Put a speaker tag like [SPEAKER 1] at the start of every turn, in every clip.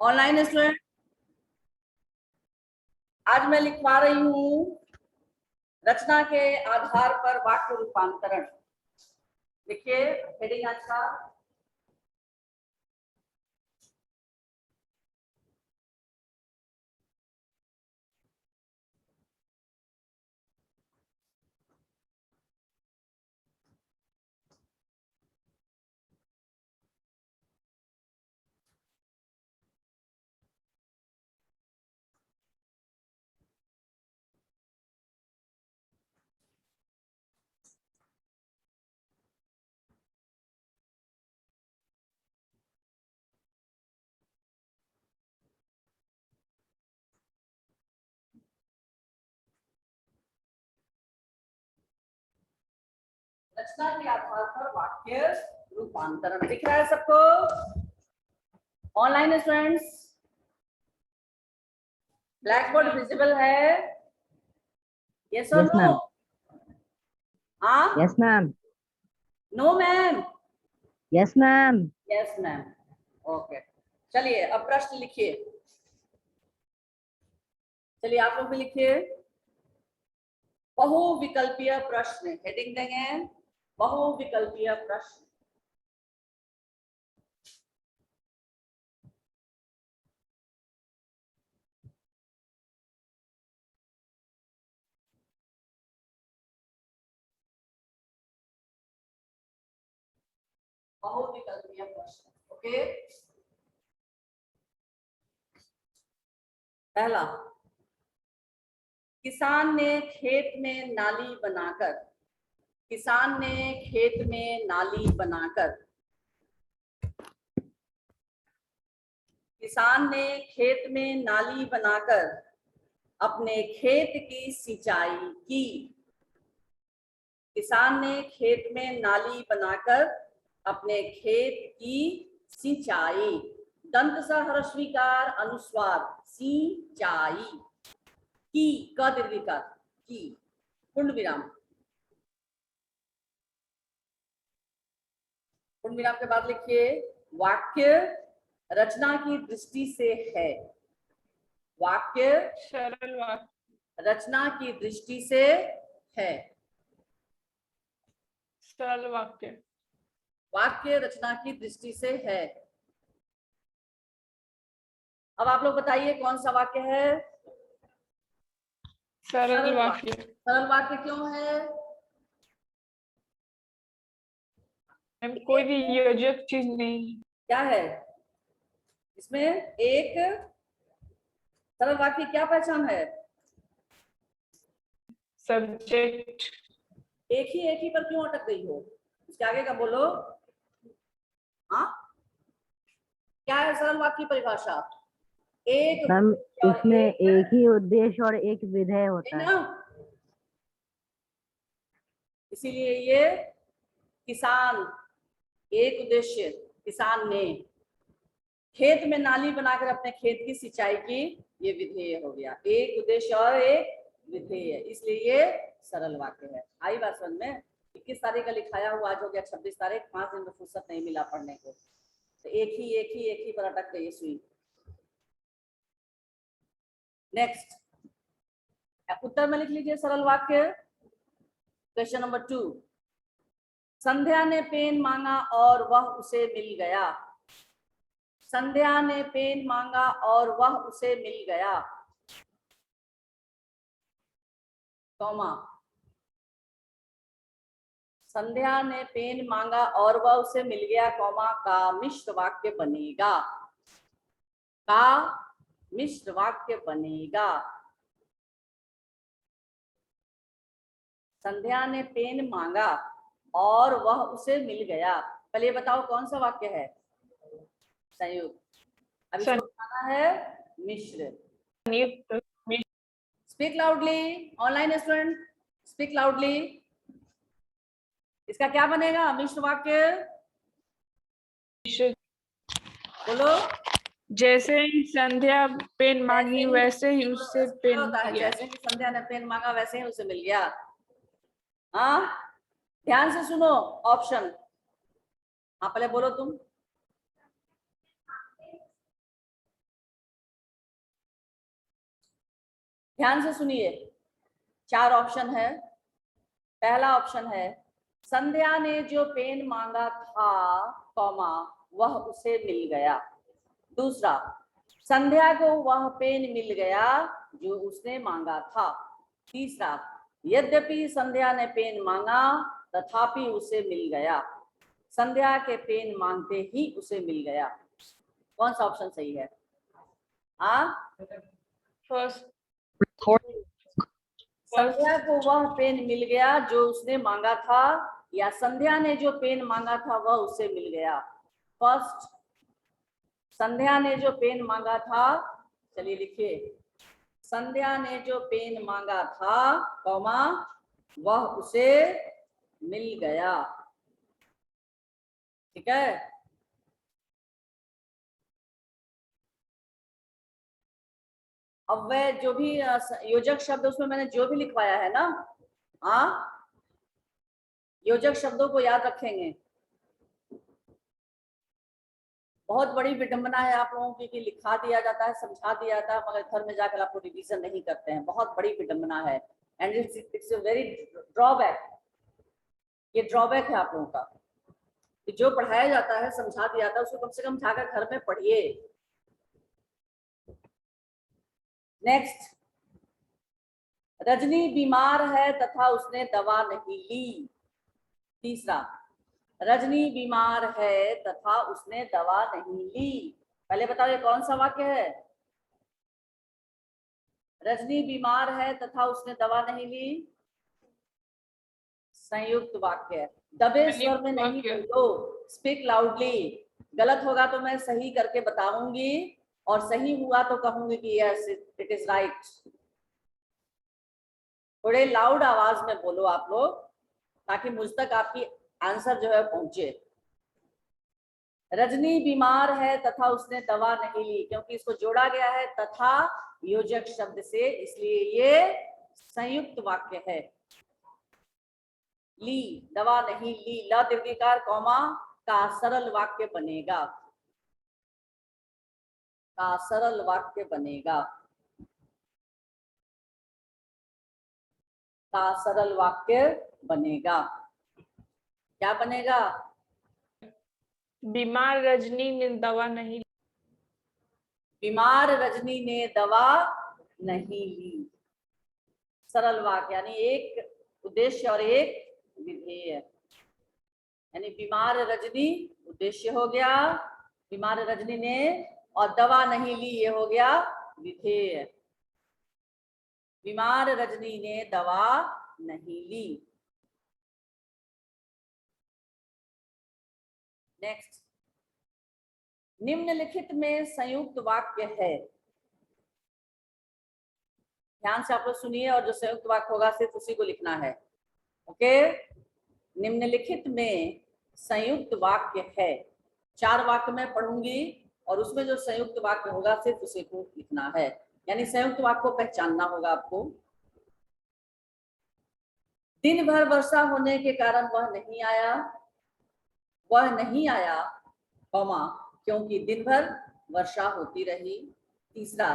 [SPEAKER 1] Online student, आज मैं लिखवा रही हूँ रचना के आधार पर वाक्य रूपांतरण। देखिए हेडिंग आज का रचना के आधार पर वाक्य रूपांतरण। दिख रहा है सबको? Online students, black board visible है? यस और नो? हाँ,
[SPEAKER 2] yes ma'am.
[SPEAKER 1] No ma'am?
[SPEAKER 2] Yes ma'am.
[SPEAKER 1] Yes ma'am. Okay, चलिए अब प्रश्न लिखिए। चलिए आप लोग भी लिखिए। बहुविकल्पीय प्रश्न, हेडिंग देंगे बहुविकल्पीय प्रश्न। बहुविकल्पीय प्रश्न। ओके, पहला, किसान ने खेत में नाली बनाकर, किसान ने खेत में नाली बनाकर, किसान ने खेत में नाली बनाकर अपने खेत की सिंचाई की। किसान ने खेत में नाली बनाकर अपने खेत की सिंचाई, दंत स ह्रस्वीकार अनुस्वार सिंचाई की, क दीर्घिकार की, पूर्ण विराम, पूर्ण विराम के बाद लिखिए वाक्य रचना की दृष्टि से है। वाक्य
[SPEAKER 3] सरल वाक्य,
[SPEAKER 1] रचना की दृष्टि से है।
[SPEAKER 3] सरल वाक्य,
[SPEAKER 1] वाक्य रचना की दृष्टि से है। अब आप लोग बताइए कौन सा वाक्य है?
[SPEAKER 3] सरल वाक्य।
[SPEAKER 1] सरल वाक्य क्यों है?
[SPEAKER 3] कोई भी योजक चीज नहीं।
[SPEAKER 1] क्या है इसमें? एक सरल वाक्य क्या पहचान है?
[SPEAKER 3] सब्जेक्ट।
[SPEAKER 1] एक ही पर क्यों अटक गई हो? इसके आगे का बोलो। हाँ, क्या है सरल वाक्य की परिभाषा? एक
[SPEAKER 2] मैम
[SPEAKER 1] और
[SPEAKER 2] इसमें एक ही उद्देश्य और एक विधेय होता है।
[SPEAKER 1] इसीलिए ये किसान, एक उद्देश्य, किसान ने खेत में नाली बनाकर अपने खेत की सिंचाई की, ये विधेय हो गया। एक उद्देश्य और एक विधेय, इसलिए ये सरल वाक्य है। आई बात समझ में? 21 तारीख का लिखाया हुआ, आज हो गया 26 तारीख, 5 दिन में फुर्सत नहीं मिला पढ़ने को, तो एक ही पर अटक गई सुई। नेक्स्ट, उत्तर में लिख लीजिए सरल वाक्य। क्वेश्चन नंबर 2, संध्या ने पेन मांगा और वह उसे मिल गया। संध्या ने पेन मांगा और वह उसे मिल गया, कौमा, संध्या ने पेन मांगा और वह उसे मिल गया, कौमा, का मिश्र वाक्य बनेगा। का मिश्र वाक्य बनेगा। संध्या ने पेन मांगा और वह उसे मिल गया, पहले बताओ कौन सा वाक्य है? संयुक्त। अब इसको बताना है Mishra. Speak loudly, online student speak loudly. इसका क्या बनेगा मिश्र वाक्य? बोलो।
[SPEAKER 3] जैसे ही संध्या पेन मांगी वैसे ही उससे पेन
[SPEAKER 1] होता है,
[SPEAKER 3] मिल गया।
[SPEAKER 1] जैसे ही संध्या ने पेन मांगा वैसे ही उसे मिल गया। हाँ, ध्यान से सुनो ऑप्शन। हाँ, पहले बोलो तुम। ध्यान से सुनिए, 4 ऑप्शन है। पहला ऑप्शन है संध्या ने जो पेन मांगा था, कॉमा वह उसे मिल गया। दूसरा, संध्या को वह पेन मिल गया जो उसने मांगा था। तीसरा, यद्यपि संध्या ने पेन मांगा तथापि उसे मिल गया। संध्या के पेन मांगते ही उसे मिल गया। कौन सा ऑप्शन सही है?
[SPEAKER 3] फर्स्ट।
[SPEAKER 1] संध्या को वह पेन मिल गया जो उसने मांगा था, या संध्या ने जो पेन मांगा था वह उसे मिल गया? फर्स्ट, संध्या ने जो पेन मांगा था, चलिए लिखिए, संध्या ने जो पेन मांगा था, कॉमा वह उसे मिल गया। ठीक है, अब वह जो भी योजक शब्द उसमें मैंने जो भी लिखवाया है ना, योजक शब्दों को याद रखेंगे। बहुत बड़ी विडंबना है आप लोगों की कि लिखा दिया जाता है, समझा दिया जाता है, मगर घर में जाकर आप लोग रिवीजन नहीं करते हैं। बहुत बड़ी विडंबना है, and it's a very drawback. ये ड्रॉबैक है आप लोगों का कि जो पढ़ाया जाता है, समझा दिया जाता है, उसको कम से कम जाकर घर में पढ़िए। नेक्स्ट, रजनी बीमार है तथा उसने दवा नहीं ली। तीसरा, रजनी बीमार है तथा उसने दवा नहीं ली। पहले बताओ ये कौन सा वाक्य है? रजनी बीमार है तथा उसने दवा नहीं ली, संयुक्त वाक्य है। दबे स्वर में नहीं बोलो, स्पीक लाउडली। गलत होगा तो मैं सही करके बताऊंगी, और सही हुआ तो कहूंगी कि यस इट इज राइट। थोड़े लाउड आवाज में बोलो आप लोग, ताकि मुझ तक आपकी आंसर जो है पहुंचे। रजनी बीमार है तथा उसने दवा नहीं ली, क्योंकि इसको जोड़ा गया है तथा योजक शब्द से, इसलिए ये संयुक्त वाक्य है। ली, दवा नहीं ली, ल दीर्घिकार कॉमा का सरल वाक्य बनेगा, का सरल वाक्य बनेगा, का सरल वाक्य बनेगा। क्या बनेगा?
[SPEAKER 3] बीमार रजनी ने दवा नहीं ली।
[SPEAKER 1] बीमार रजनी ने दवा नहीं ली, सरल वाक्य, यानी एक उद्देश्य और एक विधेय। यानी बीमार रजनी उद्देश्य हो गया, बीमार रजनी ने, और दवा नहीं ली ये हो गया विधेय। बीमार रजनी ने दवा नहीं ली। नेक्स्ट, निम्नलिखित में संयुक्त वाक्य है। ध्यान से आप लोग सुनिए, और जो संयुक्त वाक्य होगा सिर्फ उसी को लिखना है। ओके, निम्नलिखित में संयुक्त वाक्य है। 4 वाक्य मैं पढ़ूंगी और उसमें जो संयुक्त वाक्य होगा सिर्फ उसी को लिखना है, यानी संयुक्त वाक्य को पहचानना होगा आपको। दिन भर वर्षा होने के कारण वह नहीं आया, वह नहीं आया, कॉमा क्योंकि दिन भर वर्षा होती रही। तीसरा,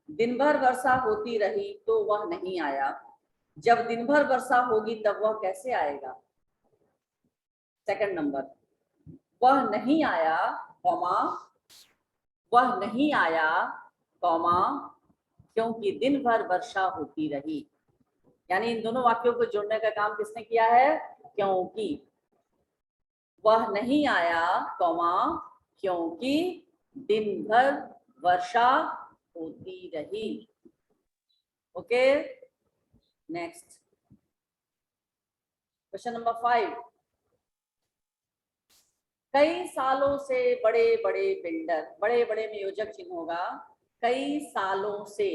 [SPEAKER 1] दिन भर वर्षा होती रही तो वह नहीं आया, जब दिन भर वर्षा होगी तब वह कैसे आएगा। सेकंड नंबर, वह नहीं आया, कॉमा वह नहीं आया, कॉमा क्योंकि दिन भर वर्षा होती रही। यानी इन दोनों वाक्यों को जोड़ने का काम किसने किया है? क्योंकि। वह नहीं आया, कॉमा क्योंकि दिन भर वर्षा होती रही। Okay, next question number 5। कई सालों से बड़े बड़े बिल्डर, बड़े बड़े में योजक चिन्ह होगा, कई सालों से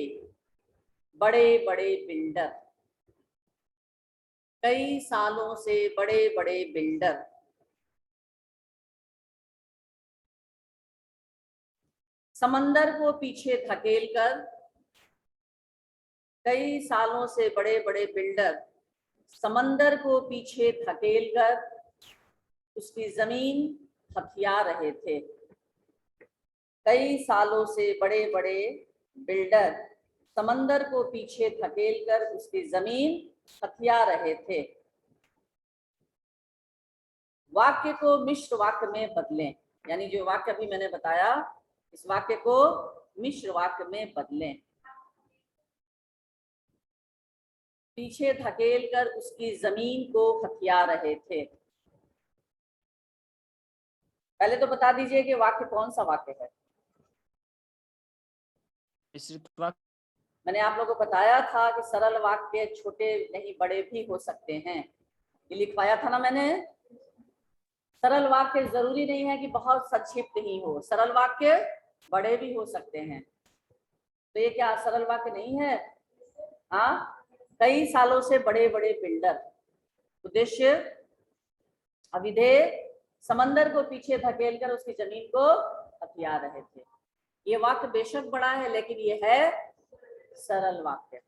[SPEAKER 1] बड़े बड़े बिल्डर, कई सालों से बड़े बड़े बिल्डर समंदर को पीछे धकेलकर, कई सालों से बड़े बड़े बिल्डर समंदर को पीछे धकेलकर उसकी जमीन हथिया रहे थे। कई सालों से बड़े बड़े बिल्डर समंदर को पीछे धकेलकर उसकी जमीन हथिया रहे थे। वाक्य को मिश्र वाक्य में बदलें, यानी जो वाक्य अभी मैंने बताया इस वाक्य को मिश्र वाक्य में बदलें। पीछे धकेलकर उसकी जमीन को हथिया रहे थे। पहले तो बता दीजिए कि वाक्य कौन सा वाक्य है।
[SPEAKER 4] मिश्रित वाक्य।
[SPEAKER 1] मैंने आप लोगों को बताया था कि सरल वाक्य छोटे नहीं बड़े भी हो सकते हैं, ये लिखवाया था ना मैंने। सरल वाक्य जरूरी नहीं है कि बहुत संक्षिप्त ही हो, सरल वाक्य बड़े भी हो सकते हैं। तो ये क्या सरल वाक्य नहीं है? हाँ, कई सालों से बड़े बड़े बिल्डर, उद्देश्य अविधेय, समंदर को पीछे धकेलकर उसकी जमीन को हथिया रहे थे। ये वाक्य बेशक बड़ा है लेकिन ये है सरल वाक्य,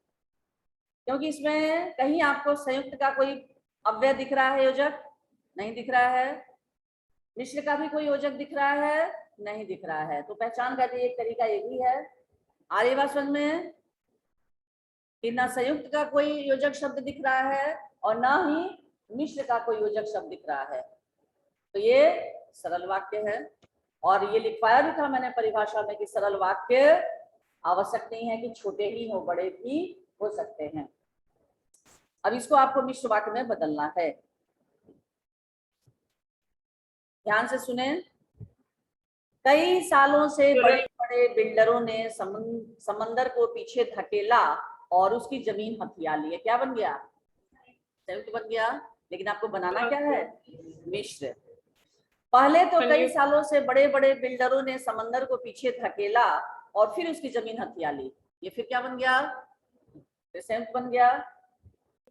[SPEAKER 1] क्योंकि इसमें कहीं आपको संयुक्त का कोई अव्यय दिख रहा है, योजक नहीं दिख रहा है, मिश्र का भी कोई योजक दिख रहा है नहीं दिख रहा है। तो पहचान का एक तरीका ये भी है, आर्य भाषा में कि ना संयुक्त का कोई योजक शब्द दिख रहा है और ना ही मिश्र का कोई योजक शब्द दिख रहा है, तो ये सरल वाक्य है। और ये लिखवाया भी था मैंने परिभाषा में कि सरल वाक्य आवश्यक नहीं है कि छोटे ही हो, बड़े भी हो सकते हैं। अब इसको आपको मिश्र वाक्य में बदलना है। ध्यान से सुने। कई सालों से बड़े बड़े बिल्डरों ने समंदर को पीछे धकेला और उसकी जमीन हथिया ली। क्या बन गया? संयुक्त बन गया, लेकिन आपको बनाना क्या है? मिश्र। पहले तो कई सालों से बड़े बड़े बिल्डरों ने समंदर को पीछे धकेला और फिर उसकी जमीन हथिया ली। ये फिर क्या बन गया? फिर संयुक्त बन गया।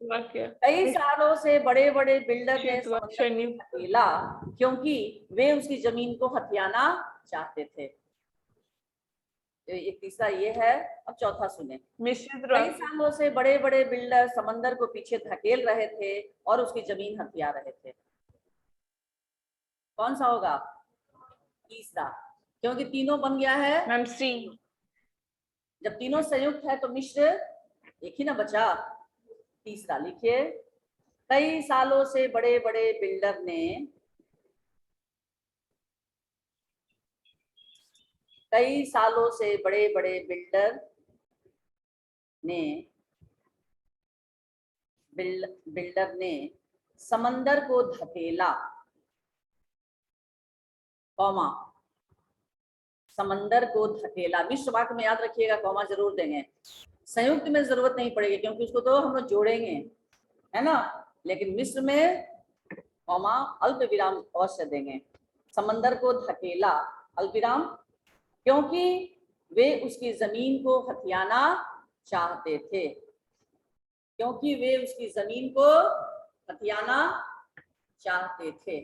[SPEAKER 1] कई सालों से बड़े बड़े बिल्डर ने समंदर को धकेला क्योंकि वे उसकी जमीन को हथियाना चाहते थे। तो एक तीसरा ये है। अब चौथा सुने। कई सालों से बड़े बड़े बिल्डर समंदर को पीछे धकेल रहे थे और उसकी जमीन हथिया रहे थे। कौन सा होगा? तीसरा, क्योंकि तीनों बन गया है
[SPEAKER 3] मैम सी।
[SPEAKER 1] जब तीनों संयुक्त है तो मिश्र एक ही ना बचा। तीसरा लिखिए, कई सालों से बड़े बड़े बिल्डर ने कई सालों से बड़े बड़े बिल्डर ने समंदर को धकेला, कौमा समंदर को धकेला। मिश्र वाक्य में याद रखिएगा कौमा जरूर देंगे, संयुक्त में जरूरत नहीं पड़ेगी क्योंकि उसको तो हम लोग जोड़ेंगे, है ना। लेकिन मिश्र में कौमा अल्प विराम अवश्य देंगे। समंदर को धकेला अल्प विराम, क्योंकि वे उसकी जमीन को हथियाना चाहते थे। क्योंकि वे उसकी जमीन को हथियाना चाहते थे।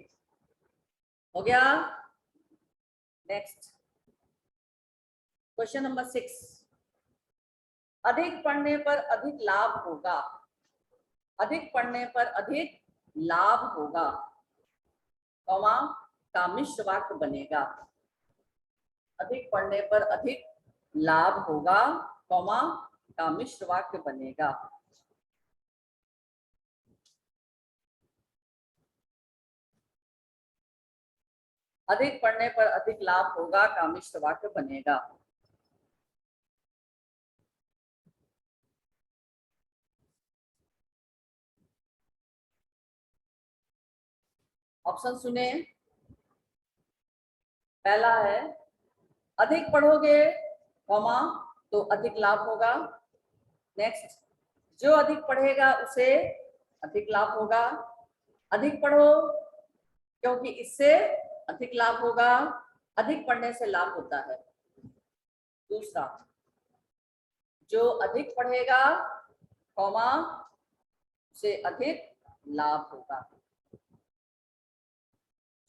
[SPEAKER 1] हो गया। Next question number 6। अधिक पढ़ने पर अधिक लाभ होगा। अधिक पढ़ने पर अधिक लाभ होगा, कौमा का मिश्र वाक्य बनेगा। अधिक पढ़ने पर अधिक लाभ होगा, कौमा का मिश्र वाक्य बनेगा। अधिक पढ़ने पर अधिक लाभ होगा का मिश्र वाक्य बनेगा। ऑप्शन सुने। पहला है अधिक पढ़ोगे, कौमा तो अधिक लाभ होगा। नेक्स्ट, जो अधिक पढ़ेगा उसे अधिक लाभ होगा। अधिक पढ़ो क्योंकि इससे अधिक लाभ होगा। अधिक पढ़ने से लाभ होता है। दूसरा, जो अधिक पढ़ेगा, कौमा से अधिक लाभ होगा।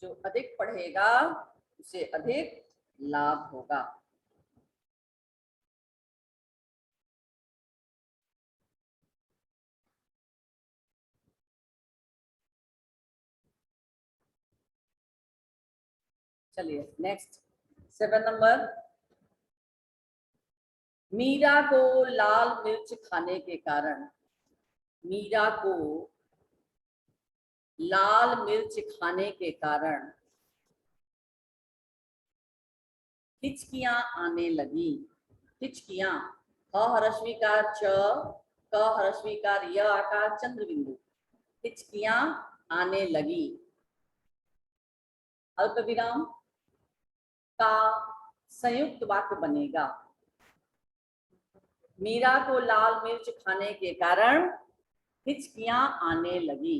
[SPEAKER 1] जो अधिक पढ़ेगा उसे अधिक लाभ होगा। चलिए नेक्स्ट 7 नंबर। मीरा को लाल मिर्च खाने के कारण, मीरा को लाल मिर्च खाने के कारण हिचकियां आने लगी। हिचकियां, ह ह्रस्वीकार च, क ह्रस्वीकार य आकार चंद्र बिंदु। हिचकियां आने लगी। अल्प विराम का संयुक्त वाक्य बनेगा। मीरा को लाल मिर्च खाने के कारण हिचकियां आने लगी।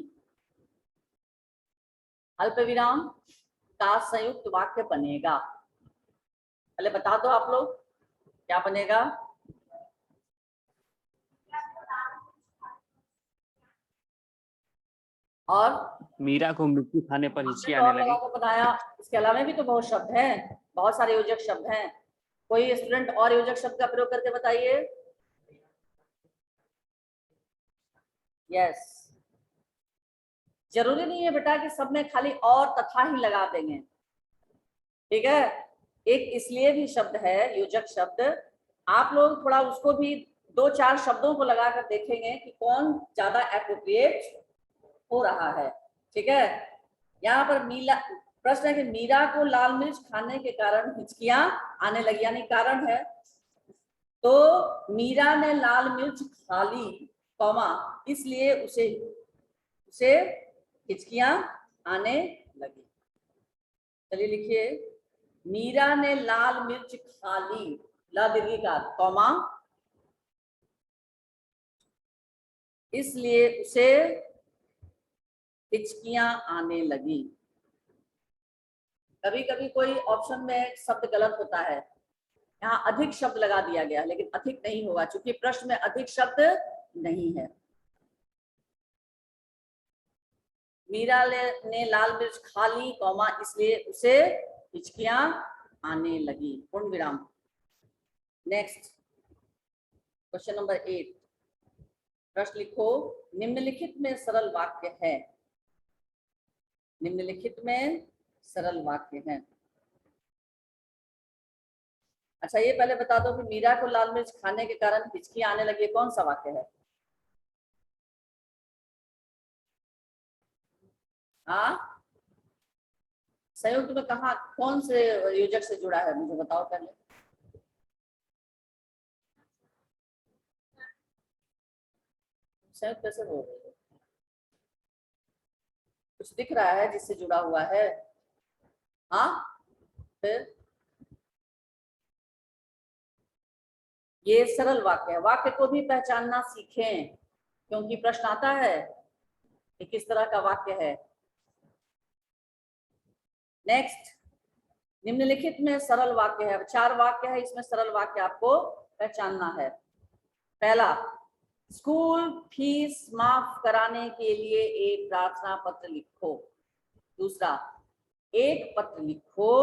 [SPEAKER 1] अल्प विराम का संयुक्त वाक्य बनेगा। पहले बता दो आप लोग क्या बनेगा। और
[SPEAKER 4] मीरा को मिर्ची खाने पर हिचकी
[SPEAKER 1] और
[SPEAKER 4] आने लगी।
[SPEAKER 1] को बनाया। इसके अलावा भी तो बहुत शब्द हैं, बहुत सारे योजक शब्द हैं। कोई स्टूडेंट और योजक शब्द का प्रयोग करके बताइए। यस, जरूरी नहीं है बेटा कि सब में खाली और तथा ही लगा देंगे, ठीक है। एक इसलिए भी शब्द है योजक शब्द, आप लोग थोड़ा उसको भी 2-4 शब्दों को लगाकर देखेंगे कि कौन ज्यादा एप्रोप्रिएट हो रहा है, ठीक है। यहाँ पर प्रश्न है कि मीरा को लाल मिर्च खाने के कारण हिचकियां आने लगी, यानी कारण है। तो मीरा ने लाल मिर्च खा ली, कौमा, इसलिए उसे हिचकियां आने लगी। चलिए लिखिए, मीरा ने लाल मिर्च खा ली, ला दीर्घिकार, कौमा, इसलिए उसे हिचकियां आने लगी। कभी कभी कोई ऑप्शन में शब्द गलत होता है, यहाँ अधिक शब्द लगा दिया गया, लेकिन अधिक नहीं होगा क्योंकि प्रश्न में अधिक शब्द नहीं है। मीरा ने लाल मिर्च खा ली, कौमा, इसलिए उसे हिचकियां आने लगी, पूर्ण विराम। नेक्स्ट क्वेश्चन नंबर 8, प्रश्न लिखो, निम्नलिखित में सरल वाक्य है। निम्नलिखित में सरल वाक्य है। अच्छा, ये पहले बता दो कि मीरा को लाल मिर्च खाने के कारण हिचकियां आने लगी, कौन सा वाक्य है। हाँ, संयुक्त में कहा, कौन से योजक से जुड़ा है, मुझे बताओ पहले। संयुक्त कैसे बोल रहे हो, कुछ दिख रहा है जिससे जुड़ा हुआ है। हाँ, फिर ये सरल वाक्य है। वाक्य को भी पहचानना सीखें, क्योंकि प्रश्न आता है कि किस तरह का वाक्य है। नेक्स्ट, निम्नलिखित में सरल वाक्य है। 4 वाक्य है, इसमें सरल वाक्य आपको पहचानना है। पहला, स्कूल फीस माफ कराने के लिए एक प्रार्थना पत्र लिखो। दूसरा, एक पत्र लिखो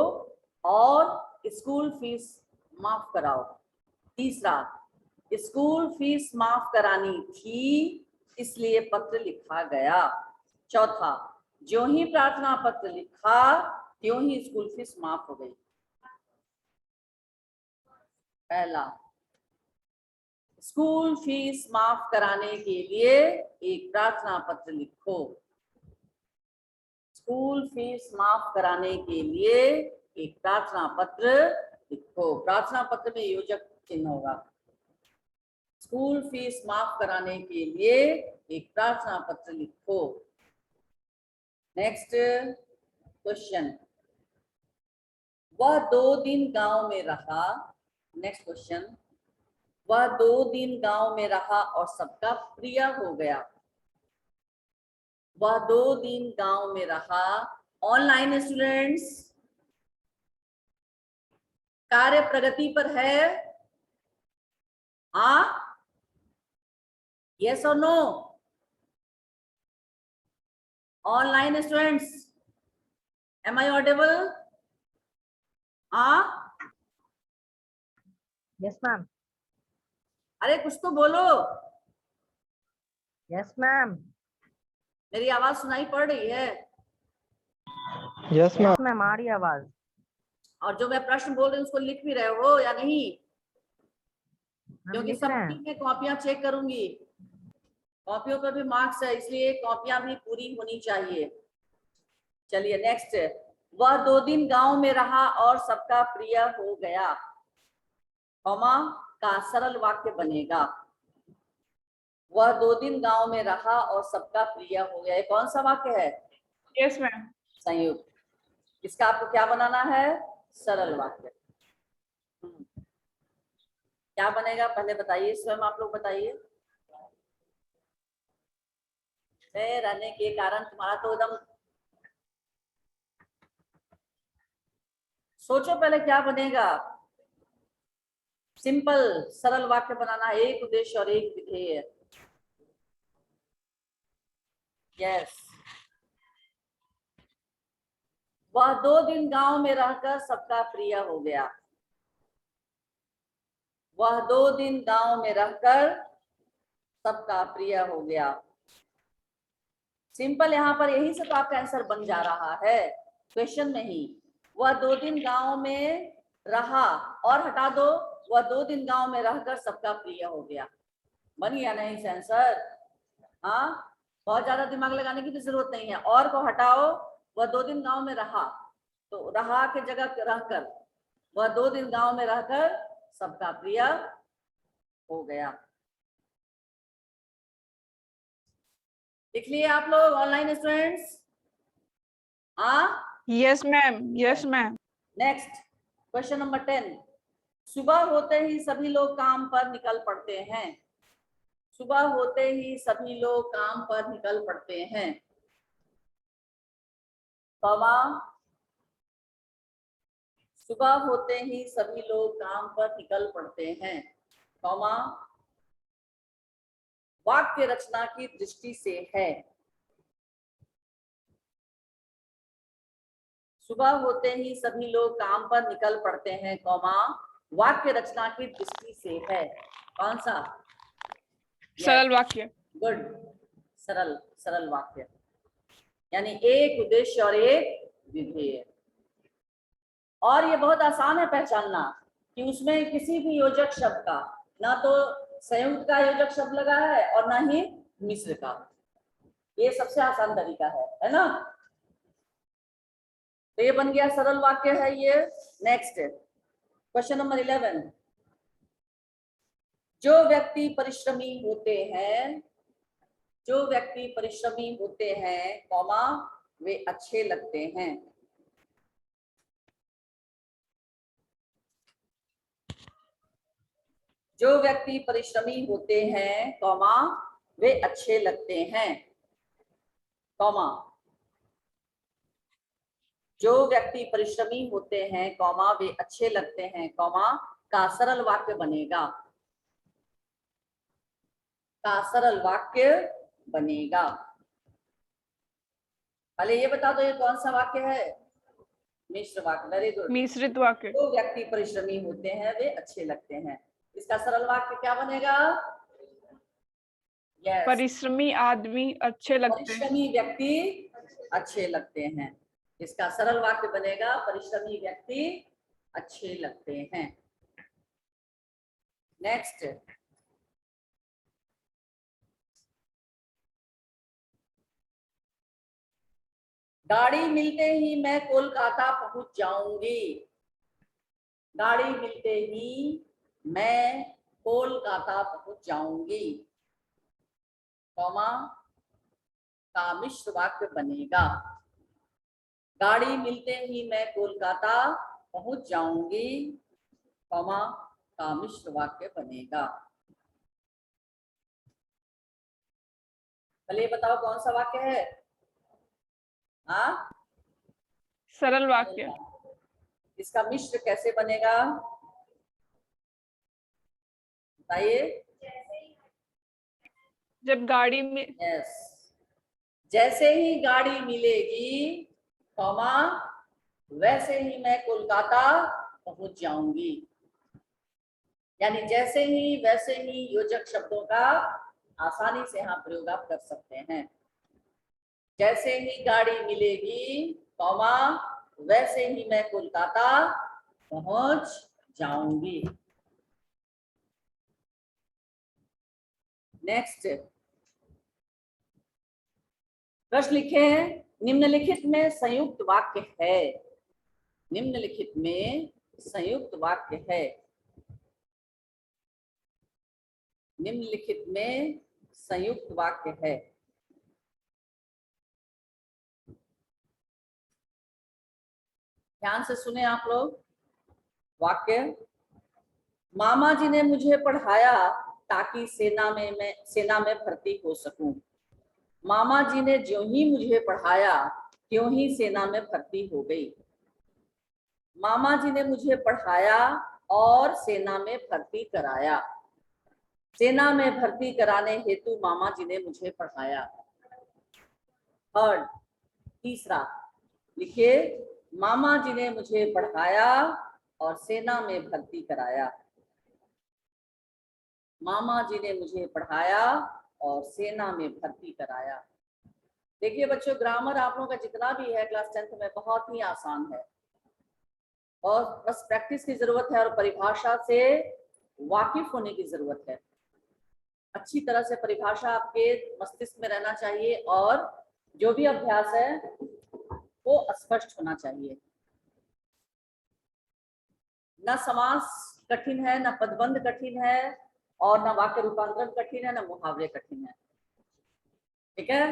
[SPEAKER 1] और स्कूल फीस माफ कराओ। तीसरा, स्कूल फीस माफ करानी थी इसलिए पत्र लिखा गया। चौथा, जो ही प्रार्थना पत्र लिखा त्यों ही स्कूल फीस माफ हो गई। पहला, स्कूल फीस माफ कराने के लिए एक प्रार्थना पत्र लिखो। स्कूल फीस माफ कराने के लिए एक प्रार्थना पत्र लिखो। प्रार्थना पत्र में योजक चिन्ह होगा। स्कूल फीस माफ कराने के लिए एक प्रार्थना पत्र लिखो। नेक्स्ट क्वेश्चन, वह 2 दिन गांव में रहा। नेक्स्ट क्वेश्चन, वह 2 दिन गांव में रहा और सबका प्रिय हो गया। वह 2 दिन गांव में रहा। ऑनलाइन स्टूडेंट्स, कार्य प्रगति पर है। हाँ, यस और no. Online students, am I audible. हाँ,
[SPEAKER 2] यस मैम।
[SPEAKER 1] अरे कुछ तो बोलो।
[SPEAKER 2] Yes ma'am.
[SPEAKER 1] मेरी आवाज सुनाई पड़ रही है।
[SPEAKER 2] यस मैम, आ रही आवाज।
[SPEAKER 1] और जो मैं प्रश्न बोल रही हूँ उसको लिख भी रहे हो या नहीं। क्योंकि
[SPEAKER 2] लिख रहे हैं।
[SPEAKER 1] सबकी मैं कॉपियां चेक करूंगी, कॉपियों पर भी मार्क्स है, इसलिए कॉपियां भी पूरी होनी चाहिए। चलिए नेक्स्ट, वह 2 दिन गांव में रहा और सबका प्रिय हो गया, कॉमा का सरल वाक्य बनेगा। वह 2 दिन गांव में रहा और सबका प्रिय हो गया, ये कौन सा वाक्य है?
[SPEAKER 3] Yes ma'am.
[SPEAKER 1] संयुक्त। इसका आपको क्या बनाना है? सरल वाक्य। क्या बनेगा पहले बताइए, स्वयं आप लोग बताइए। रहने के कारण तुम्हारा तो एकदम, सोचो पहले क्या बनेगा। सिंपल सरल वाक्य बनाना है, एक उद्देश्य और एक विधेय। यस, वह 2 दिन गांव में रहकर सबका प्रिय हो गया। वह 2 दिन गांव में रहकर सबका प्रिय हो गया। सिंपल, यहाँ पर यही से तो आपका आंसर बन जा रहा है क्वेश्चन में ही। वह 2 दिन गांव में रहा, और हटा दो, वह 2 दिन गांव में रहकर सबका प्रिय हो गया। बन गया नहीं से आंसर? हाँ, बहुत ज्यादा दिमाग लगाने की तो जरूरत नहीं है। और को हटाओ, वह 2 दिन गांव में रहा, तो रहा के जगह रहकर, वह 2 दिन गांव में रहकर सबका प्रिय हो गया। लिख लिए आप लोग ऑनलाइन स्टूडेंट्स? हाँ,
[SPEAKER 3] yes ma'am, yes ma'am.
[SPEAKER 1] Next question number 10। सुबह होते ही सभी लोग काम पर निकल पड़ते हैं। सुबह होते ही सभी लोग काम पर निकल पड़ते हैं, कॉमा सुबह होते ही सभी लोग काम पर निकल पड़ते हैं, कॉमा वाक्य रचना की दृष्टि से है। सुबह होते ही सभी लोग काम पर निकल पड़ते हैं, कॉमा वाक्य रचना की दृष्टि से है। कौन सा?
[SPEAKER 3] सरल वाक्य।
[SPEAKER 1] गुड, सरल सरल वाक्य, यानी एक उद्देश्य और एक विधेय। और ये बहुत आसान है पहचानना कि उसमें किसी भी योजक शब्द का, ना तो संयुक्त का योजक शब्द लगा है और ना ही मिश्र का। ये सबसे आसान तरीका है ना? तो ये बन गया सरल वाक्य है ये। Next question number 11। जो व्यक्ति परिश्रमी होते हैं, जो व्यक्ति परिश्रमी होते हैं, कॉमा वे अच्छे लगते हैं। जो व्यक्ति परिश्रमी होते हैं, कॉमा वे अच्छे लगते हैं, कॉमा जो व्यक्ति परिश्रमी होते हैं, कॉमा वे अच्छे लगते हैं, कॉमा का सरल वाक्य बनेगा, का सरल वाक्य बनेगा। पहले ये बता दो ये कौन सा वाक्य है? मिश्र वाक्य। वेरी गुड,
[SPEAKER 3] मिश्रित वाक्य।
[SPEAKER 1] जो व्यक्ति परिश्रमी होते हैं वे अच्छे लगते हैं। इसका सरल वाक्य क्या बनेगा? यस,
[SPEAKER 3] परिश्रमी आदमी अच्छे लगते हैं।
[SPEAKER 1] परिश्रमी व्यक्ति अच्छे लगते हैं। इसका सरल वाक्य बनेगा परिश्रमी व्यक्ति अच्छे लगते हैं। नेक्स्ट, गाड़ी मिलते ही मैं कोलकाता पहुंच जाऊंगी। गाड़ी मिलते ही मैं कोलकाता पहुंच जाऊंगी, कॉमा का मिश्र वाक्य बनेगा। गाड़ी मिलते ही मैं कोलकाता पहुंच जाऊंगी, कॉमा का मिश्र वाक्य बनेगा। पहले बताओ कौन सा वाक्य है? हाँ,
[SPEAKER 3] सरल वाक्य।
[SPEAKER 1] इसका मिश्र कैसे बनेगा बताइए?
[SPEAKER 3] जब गाड़ी में,
[SPEAKER 1] यस, जैसे ही गाड़ी मिलेगी, कॉमा वैसे ही मैं कोलकाता पहुंच जाऊंगी। यानी जैसे ही वैसे ही योजक शब्दों का आसानी से यहाँ प्रयोग आप कर सकते हैं। जैसे ही गाड़ी मिलेगी, कॉमा वैसे ही मैं कोलकाता पहुंच जाऊंगी। नेक्स्ट प्रश्न लिखे हैं, निम्नलिखित में संयुक्त वाक्य है। निम्नलिखित में संयुक्त वाक्य है। निम्नलिखित में संयुक्त वाक्य है। ध्यान से सुने आप लोग वाक्य। मामा जी ने मुझे पढ़ाया ताकि सेना में भर्ती हो सकूं। मामा जी ने ज्यों ही मुझे पढ़ाया त्यों ही सेना में भर्ती हो गई। मामा जी ने मुझे पढ़ाया और सेना में भर्ती कराया। सेना में भर्ती कराने हेतु मामा जी ने मुझे पढ़ाया। थर्ड तीसरा लिखिए, मामा जी ने मुझे पढ़ाया और सेना में भर्ती कराया। मामा जी ने मुझे पढ़ाया और सेना में भर्ती कराया। देखिए बच्चों, ग्रामर आप लोगों का जितना भी है क्लास 10th में बहुत ही आसान है और बस प्रैक्टिस की जरूरत है और परिभाषा से वाकिफ होने की जरूरत है। अच्छी तरह से परिभाषा आपके मस्तिष्क में रहना चाहिए और जो भी अभ्यास है वो स्पष्ट होना चाहिए। न समास कठिन है, न पदबंध कठिन है और न वाक्य रूपांतरण कठिन है, न मुहावरे कठिन है। ठीक है।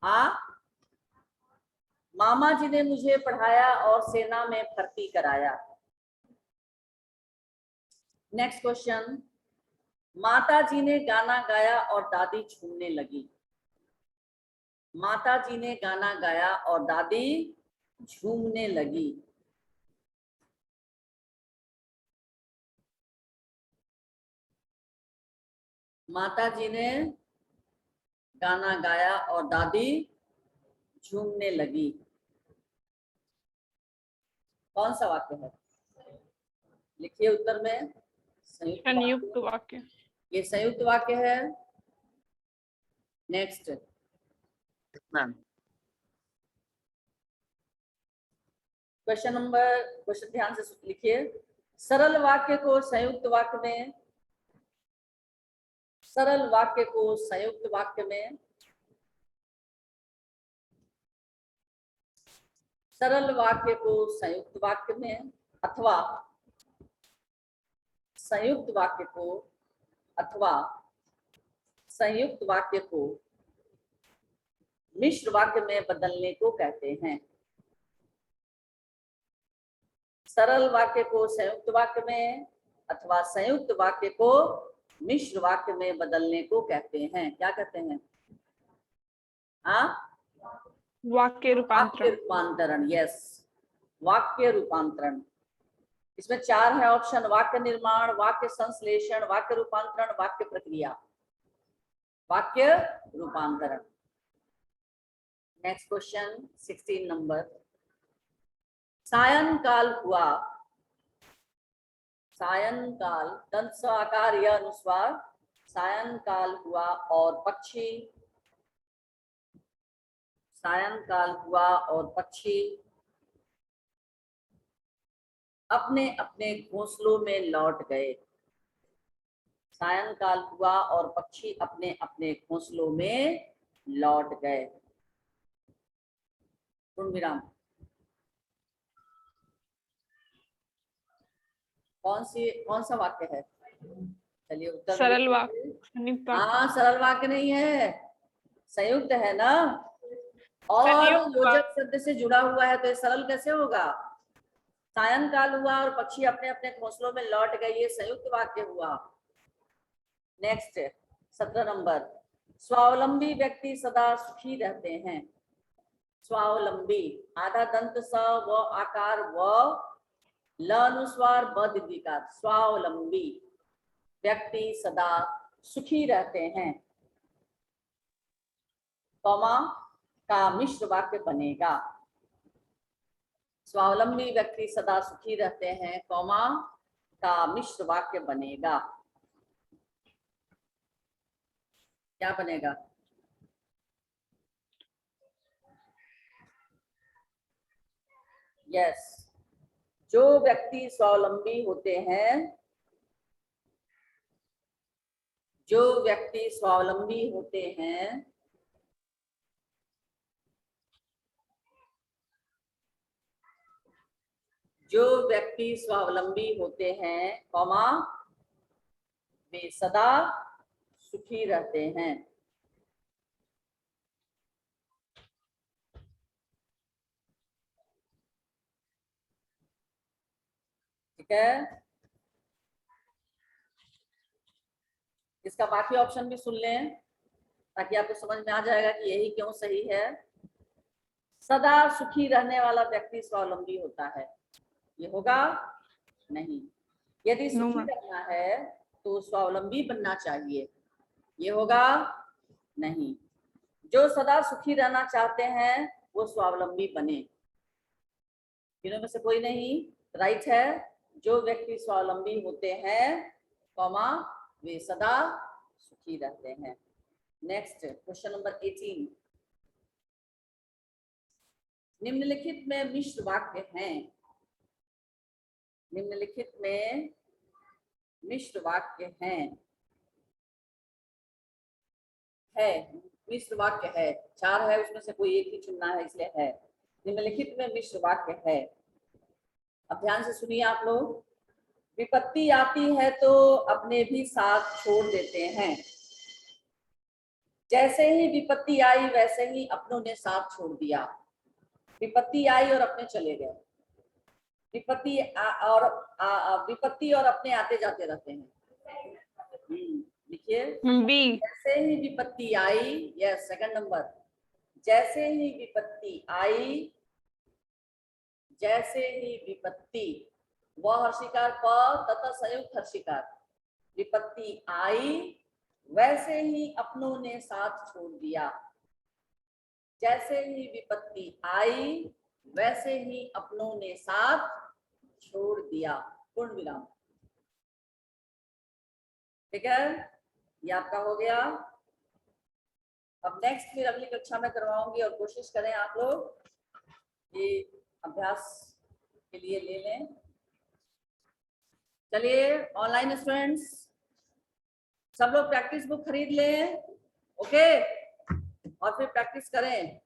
[SPEAKER 1] हाँ, मामा जी ने मुझे पढ़ाया और सेना में भर्ती कराया। नेक्स्ट क्वेश्चन, माता जी ने गाना गाया और दादी झूमने लगी। माता जी ने गाना गाया और दादी झूमने लगी। माता जी ने गाना गाया और दादी झूमने लगी। कौन सा वाक्य है? लिखिए उत्तर में।
[SPEAKER 3] संयुक्त वाक्य।
[SPEAKER 1] ये संयुक्त वाक्य है। नेक्स्ट
[SPEAKER 4] मैम
[SPEAKER 1] क्वेश्चन ध्यान से लिखिए। सरल वाक्य को संयुक्त वाक्य में, सरल वाक्य को संयुक्त वाक्य में, सरल वाक्य को संयुक्त वाक्य में अथवा संयुक्त वाक्य को अथवा संयुक्त वाक्य को मिश्र वाक्य में बदलने को कहते हैं। सरल वाक्य को संयुक्त वाक्य में अथवा संयुक्त वाक्य को मिश्र वाक्य में बदलने को कहते हैं। क्या कहते हैं? हाँ,
[SPEAKER 3] वाक्य
[SPEAKER 1] वाक्य
[SPEAKER 3] रूपांतरण।
[SPEAKER 1] रूपांतरण। यस, वाक्य रूपांतरण। इसमें 4 है ऑप्शन: वाक्य निर्माण, वाक्य संश्लेषण, वाक्य रूपांतरण, वाक्य प्रक्रिया। वाक्य रूपांतरण। नेक्स्ट क्वेश्चन 16 नंबर, सायंकाल हुआ। सायंकाल, दंत स आकार य अनुस्वार। सायंकाल हुआ और पक्षी, सायंकाल हुआ और पक्षी अपने अपने घोंसलों में लौट गए। सायंकाल हुआ और पक्षी अपने अपने घोंसलों में लौट गए। पूर्णविराम। कौन सा वाक्य है? चलिए उत्तर
[SPEAKER 3] सरल वाक्य, संयुक्त वाक्य।
[SPEAKER 1] हाँ, सरल वाक्य नहीं है, संयुक्त है ना, और
[SPEAKER 3] संयुक्त
[SPEAKER 1] योजक शब्द से जुड़ा हुआ है तो ये सरल कैसे होगा? सायंकाल हुआ और पक्षी अपने अपने घोंसलों में लौट गए, ये संयुक्त वाक्य हुआ। नेक्स्ट 17 नंबर, स्वावलंबी व्यक्ति सदा सुखी रहते हैं। स्वावलंबी, आधा दंत स व आकार व ल अनुस्वार ब दीर्घिकार। स्वावलंबी व्यक्ति सदा सुखी रहते हैं, कौमा का मिश्र वाक्य बनेगा। स्वावलंबी व्यक्ति सदा सुखी रहते हैं, कौमा का मिश्र वाक्य बनेगा। क्या बनेगा? यस, जो व्यक्ति स्वावलंबी होते हैं जो व्यक्ति स्वावलंबी होते हैं कॉमा वे सदा सुखी रहते हैं। ठीक है, इसका बाकी ऑप्शन भी सुन लें ताकि आपको समझ में आ जाएगा कि यही क्यों सही है। सदा सुखी रहने वाला व्यक्ति स्वावलंबी होता है, ये होगा नहीं। यदि
[SPEAKER 3] No,
[SPEAKER 1] सुखी
[SPEAKER 3] ma'am.
[SPEAKER 1] रहना है तो स्वावलंबी बनना चाहिए, ये होगा नहीं। जो सदा सुखी रहना चाहते हैं वो स्वावलंबी बने, तीनों में से कोई नहीं। राइट है, जो व्यक्ति स्वावलंबी होते हैं कॉमा वे सदा सुखी रहते हैं। Next question number 18। निम्नलिखित में मिश्र वाक्य हैं। निम्नलिखित में मिश्र वाक्य हैं, है मिश्र वाक्य है, 4 है उसमें से कोई एक ही चुनना है इसलिए है। निम्नलिखित में मिश्र वाक्य है, अब ध्यान से सुनिए आप लोग। विपत्ति आती है तो अपने भी साथ छोड़ देते हैं, जैसे ही विपत्ति आई वैसे ही अपनों ने साथ छोड़ दिया। विपत्ति आई और अपने चले गए, विपत्ति और अपने आते जाते रहते हैं। लिखिए,
[SPEAKER 3] B.
[SPEAKER 1] जैसे ही विपत्ति आई, यस सेकंड नंबर, जैसे ही विपत्ति आई, जैसे ही विपत्ति, वह हर्षिकार प तथा संयुक्त हर्षिकार, विपत्ति आई वैसे ही अपनों ने साथ छोड़ दिया। जैसे ही विपत्ति आई वैसे ही अपनों ने साथ छोड़ दिया, पूर्ण विराम। ठीक है, ये आपका हो गया। अब नेक्स्ट फिर अगली कक्षा में करवाऊंगी और कोशिश करें आप लोग ये अभ्यास के लिए ले लें। चलिए ऑनलाइन स्टूडेंट्स सब लोग प्रैक्टिस बुक खरीद लें, ओके, और फिर प्रैक्टिस करें।